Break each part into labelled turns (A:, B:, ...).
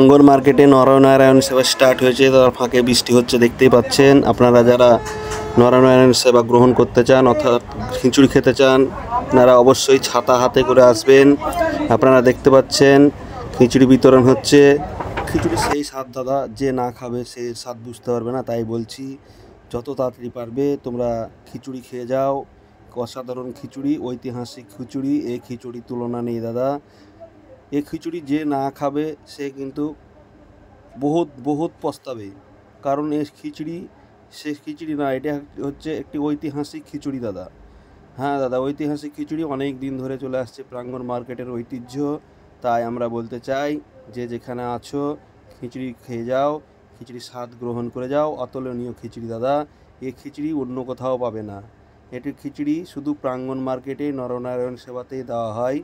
A: প্রাঙ্গণ মার্কেটে নরনারায়ণ সেবা স্টার্ট হয়েছে, তার ফাঁকে বৃষ্টি হচ্ছে দেখতেই পাচ্ছেন। আপনারা যারা নরনারায়ণ সেবা গ্রহণ করতে চান অর্থাৎ খিচুড়ি খেতে চান, আপনারা অবশ্যই ছাতা হাতে করে আসবেন। আপনারা দেখতে পাচ্ছেন খিচুড়ি বিতরণ হচ্ছে। খিচুড়ি সেই স্বাদ দাদা, যে না খাবে সে স্বাদ বুঝতে পারবে না। তাই বলছি যত তাড়াতাড়ি পারবে তোমরা খিচুড়ি খেয়ে যাও। অসাধারণ খিচুড়ি, ঐতিহাসিক খিচুড়ি। এই খিচুড়ির তুলনা নেই দাদা। এই খিচুড়ি যে না খাবে সে কিন্তু বহুত পস্তাবে, কারণ এই খিচুড়ি সে খিচুড়ি না, এটা হচ্ছে একটি ঐতিহাসিক খিচুড়ি দাদা। হ্যাঁ দাদা, ঐতিহাসিক খিচুড়ি অনেক দিন ধরে চলে আসছে, প্রাঙ্গণ মার্কেটের ঐতিহ্য। তাই আমরা বলতে চাই যে যেখানে আছো খিচুড়ি খেয়ে যাও, খিচুড়ির স্বাদ গ্রহণ করে যাও। অতুলনীয় খিচুড়ি দাদা, এই খিচুড়ি অন্য কোথাও পাবে না। এটির খিচুড়ি শুধু প্রাঙ্গণ মার্কেটে নরনারায়ণ সেবাতেই দেওয়া হয়।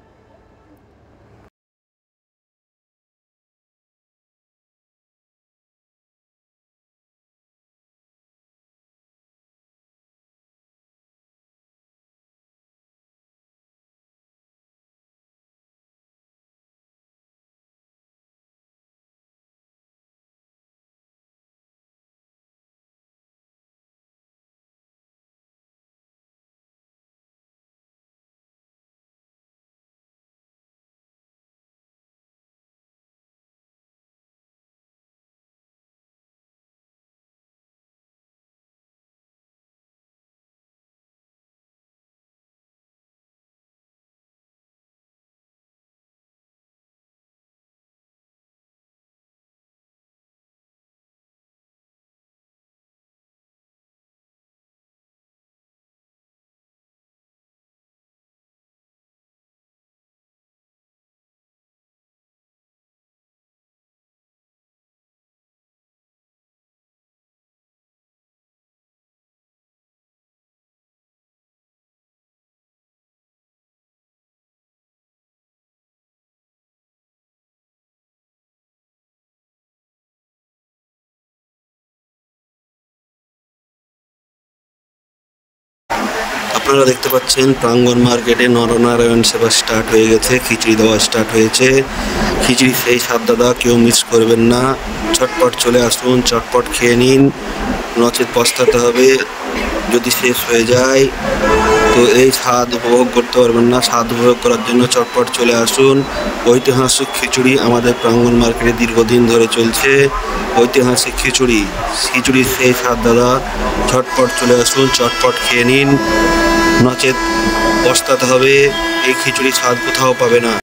A: আপনারা দেখতে পাচ্ছেন প্রাঙ্গণ মার্কেটে নরনারায়ণ সেবা স্টার্ট হয়ে গেছে, খিচুড়ি দেওয়া স্টার্ট হয়েছে। খিচুড়ি সেই স্বাদ দাদা, কেউ মিস করবেন না। চটপট চলে আসুন, চটপট খেয়ে নিন, নচেত পস্তাতে হবে যদি শেষ হয়ে যায়। তো এই স্বাদ উপভোগ করতে পারবেন না। স্বাদ উপভোগ করার জন্য চটপট চলে আসুন। ঐতিহাসিক খিচুড়ি আমাদের প্রাঙ্গণ মার্কেটে দীর্ঘদিন ধরে চলছে। ঐতিহাসিক খিচুড়ি, খিচুড়ির সেই স্বাদ দাদা। চটপট চলে আসুন, চটপট খেয়ে নিন, নচেত পস্তাতে হবে। এই খিচুড়ির স্বাদ কোথাও পাবে না।